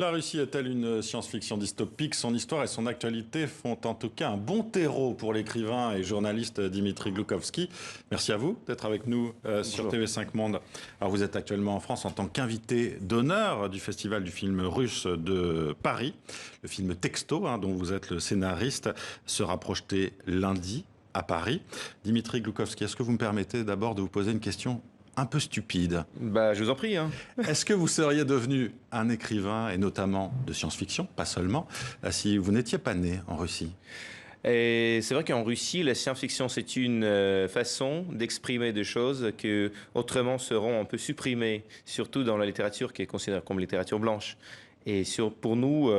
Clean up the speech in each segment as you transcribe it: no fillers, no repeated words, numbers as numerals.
La Russie est-elle une science-fiction dystopique? Son histoire et son actualité font en tout cas un bon terreau pour l'écrivain et journaliste Dimitri Gloukovski. Merci à vous d'être avec nous sur Bonjour. TV5 Monde. Alors vous êtes actuellement en France en tant qu'invité d'honneur du Festival du film russe de Paris. Le film Texto, dont vous êtes le scénariste, sera projeté lundi à Paris. Dimitri Gloukovski, est-ce que vous me permettez d'abord de vous poser une question un peu stupide? Je vous en prie, hein. Est-ce que vous seriez devenu un écrivain, et notamment de science-fiction, pas seulement, si vous n'étiez pas né en Russie? Et c'est vrai qu'en Russie, la science-fiction, c'est une façon d'exprimer des choses que autrement seront un peu supprimées, surtout dans la littérature qui est considérée comme littérature blanche. Et pour nous,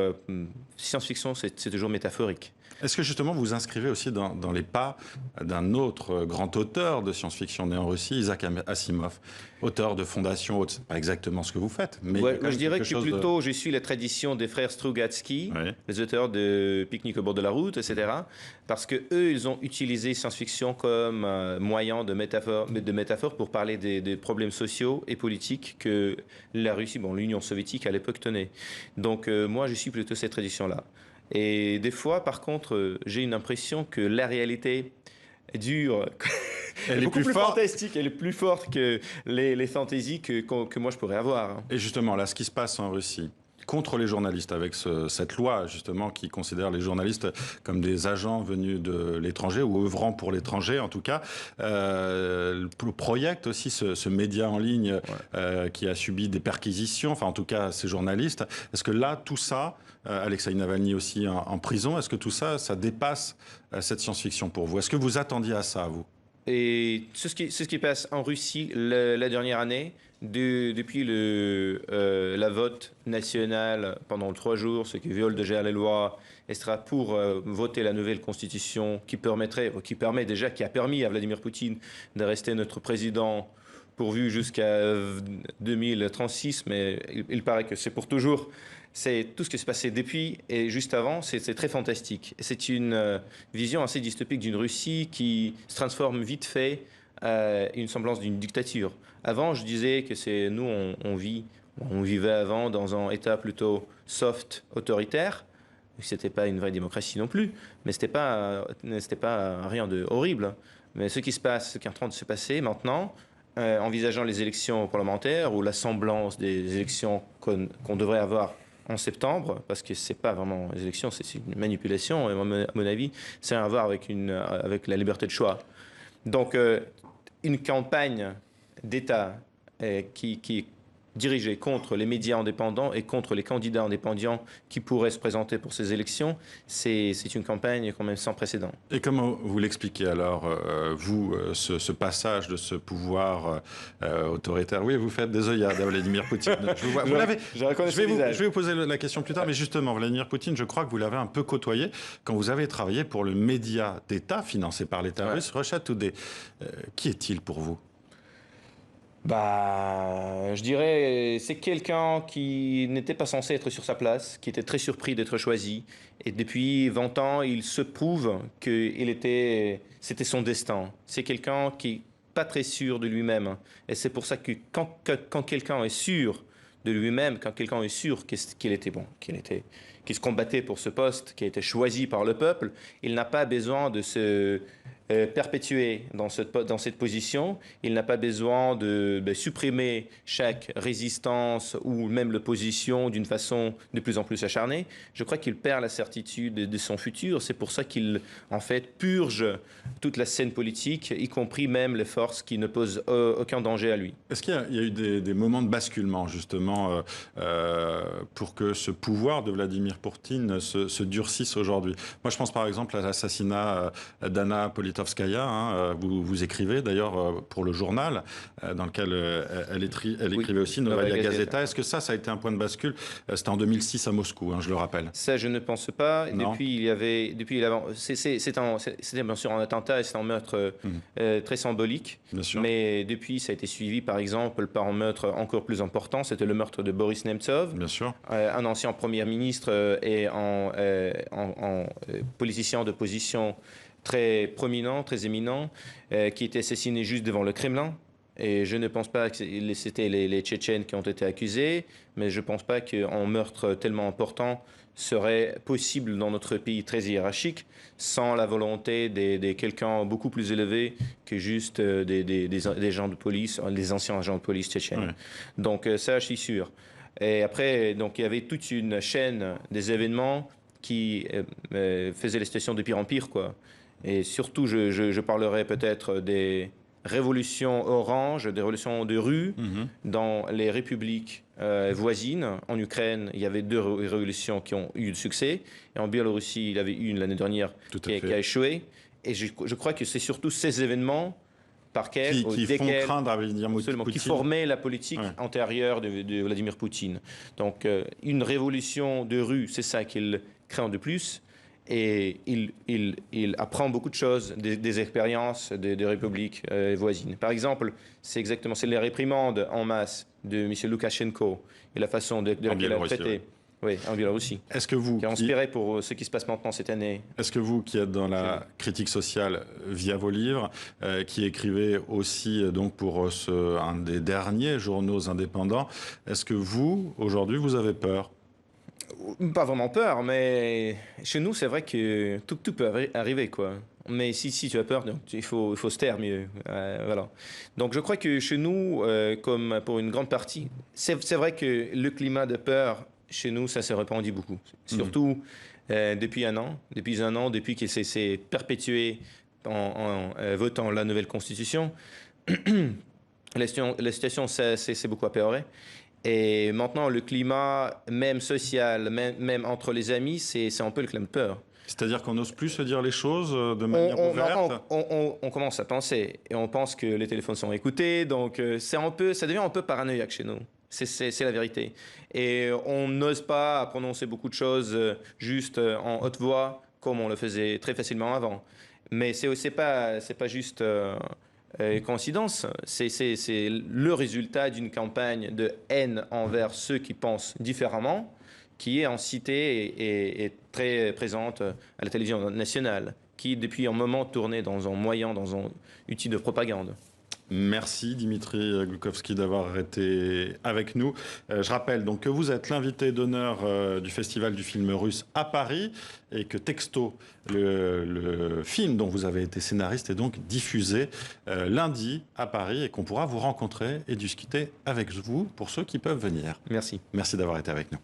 science-fiction, c'est toujours métaphorique. Est-ce que justement vous vous inscrivez aussi dans les pas d'un autre grand auteur de science-fiction né en Russie, Isaac Asimov, auteur de Fondation Haute? C'est pas exactement ce que vous faites, mais il y a quand même Je dirais quelque que chose plutôt je suis la tradition des frères Strugatsky, Oui. les auteurs de Pique-nique au bord de la route, etc. Parce que eux, ils ont utilisé science-fiction comme moyen de métaphore pour parler des problèmes sociaux et politiques que la Russie, l'Union soviétique à l'époque tenait. Donc moi, je suis plutôt cette tradition-là. Et des fois, par contre, j'ai une impression que la réalité dure. Elle est est beaucoup plus plus forte. fantastique, elle est plus forte que les fantaisies que moi je pourrais avoir, hein. Et justement, là, ce qui se passe en Russie, contre les journalistes, avec cette loi, justement, qui considère les journalistes comme des agents venus de l'étranger, ou œuvrant pour l'étranger, en tout cas, projette aussi ce média en ligne qui a subi des perquisitions, enfin, en tout cas, ces journalistes. Est-ce que là, tout ça, Alexei Navalny aussi en prison, est-ce que tout ça, ça dépasse cette science-fiction pour vous? Est-ce que vous attendiez à ça, vous? Et c'est ce qui passe en Russie la dernière année, depuis la vote nationale pendant 3 jours, ce qui viole déjà la loi, et sera pour voter la nouvelle constitution qui a permis à Vladimir Poutine de rester notre président pourvu jusqu'à 2036, mais il paraît que c'est pour toujours. C'est tout ce qui s'est passé depuis et juste avant, c'est très fantastique. Et c'est une vision assez dystopique d'une Russie qui se transforme vite fait une semblance d'une dictature. Avant, je disais que on vivait avant dans un état plutôt soft, autoritaire. C'était pas une vraie démocratie non plus, mais c'était pas rien de horrible. Mais ce qui est en train de se passer maintenant, envisageant les élections parlementaires ou la semblance des élections qu'on devrait avoir en septembre, parce que c'est pas vraiment les élections, c'est une manipulation, et à mon avis, c'est à voir avec la liberté de choix. Donc, une campagne d'État qui est dirigée contre les médias indépendants et contre les candidats indépendants qui pourraient se présenter pour ces élections, c'est une campagne quand même sans précédent. Et comment vous l'expliquez alors, vous, ce passage de ce pouvoir autoritaire? Oui, vous faites des œillades à Vladimir Poutine. Je vous vois, je vais vous poser la question plus tard, mais justement, Vladimir Poutine, je crois que vous l'avez un peu côtoyé quand vous avez travaillé pour le média d'État financé par l'État russe, Russia Today. Qui est-il pour vous? Je dirais, c'est quelqu'un qui n'était pas censé être sur sa place, qui était très surpris d'être choisi. Et depuis 20 ans, il se prouve que c'était son destin. C'est quelqu'un qui n'est pas très sûr de lui-même. Et c'est pour ça que quand quelqu'un est sûr de lui-même, quand quelqu'un est sûr qu'il était bon, qu'il se combattait pour ce poste, qui a été choisi par le peuple, il n'a pas besoin de se perpétuer dans cette position. Il n'a pas besoin de supprimer chaque résistance ou même l'opposition d'une façon de plus en plus acharnée. Je crois qu'il perd la certitude de son futur. C'est pour ça qu'il, en fait, purge toute la scène politique, y compris même les forces qui ne posent aucun danger à lui. Est-ce qu'il y a eu des moments de basculement, justement, pour que ce pouvoir de Vladimir Poutine se durcisse aujourd'hui? Moi, je pense par exemple à l'assassinat d'Anna Politkovskaya. Vous écrivez d'ailleurs pour le journal, dans lequel elle écrivait aussi, Novaya Gazeta. Est-ce que ça a été un point de bascule? C'était en 2006 à Moscou, je le rappelle. Ça, je ne pense pas. Non. C'était bien sûr un attentat et c'est un meurtre très symbolique. Bien sûr. Mais depuis, ça a été suivi, par exemple, par un meurtre encore plus important. C'était le meurtre de Boris Nemtsov, Bien sûr. un ancien Premier ministre et un politicien d'opposition très prominent, très éminent, qui était assassiné juste devant le Kremlin. Et je ne pense pas que c'était les Tchétchènes qui ont été accusés, mais je ne pense pas qu'un meurtre tellement important serait possible dans notre pays très hiérarchique sans la volonté de quelqu'un beaucoup plus élevé que juste des gens de police, des anciens agents de police tchétchènes. Ouais. Donc ça, je suis sûr. Et après, donc, il y avait toute une chaîne des événements qui faisaient la situation de pire en pire, quoi. Et surtout, je parlerai peut-être des révolutions oranges, des révolutions de rue Mhm. dans les républiques voisines. En Ukraine, il y avait deux révolutions qui ont eu du succès. Et en Biélorussie, il y avait une l'année dernière Tout à qui fait. a échoué. Et je crois que c'est surtout ces événements Qui font desquels craindre à Vladimir absolument, qui Poutine. formait la politique Ouais. antérieure de Vladimir Poutine. Donc, une révolution de rue, c'est ça qu'il craint de plus. Et il apprend beaucoup de choses des expériences des républiques voisines. Par exemple, c'est les réprimandes en masse de M. Loukachenko et la façon de En laquelle il a Biélorussie, traité. Oui, en Biélorussie. Est-ce que vous, Qui a inspiré pour ce qui se passe maintenant cette année. est-ce que vous, qui êtes dans la critique sociale via vos livres, qui écrivez aussi donc pour un des derniers journaux indépendants, est-ce que vous, aujourd'hui, vous avez peur? Pas vraiment peur, mais chez nous, c'est vrai que tout peut arriver, quoi. Mais si tu as peur, donc, il faut se taire mieux. Voilà. Donc je crois que chez nous, comme pour une grande partie, c'est vrai que le climat de peur chez nous, ça s'est répandu beaucoup. Surtout depuis un an. Depuis qu'il s'est perpétué en votant la nouvelle constitution, la situation s'est beaucoup améliorée. Et maintenant, le climat, même social, même entre les amis, c'est un peu le climat de peur. C'est-à-dire qu'on n'ose plus se dire les choses de manière ouverte? Maintenant, on commence à penser et on pense que les téléphones sont écoutés, donc ça devient un peu paranoïaque chez nous. C'est la vérité. Et on n'ose pas prononcer beaucoup de choses juste en haute voix, comme on le faisait très facilement avant. Mais c'est pas juste coïncidence. C'est le résultat d'une campagne de haine envers ceux qui pensent différemment, qui est en cité et très présente à la télévision nationale, qui depuis un moment tournait dans un moyen, dans un outil de propagande. Merci Dimitri Gloukovski d'avoir été avec nous. Je rappelle donc que vous êtes l'invité d'honneur du Festival du film russe à Paris et que Texto, le film dont vous avez été scénariste, est donc diffusé lundi à Paris et qu'on pourra vous rencontrer et discuter avec vous pour ceux qui peuvent venir. Merci. Merci d'avoir été avec nous.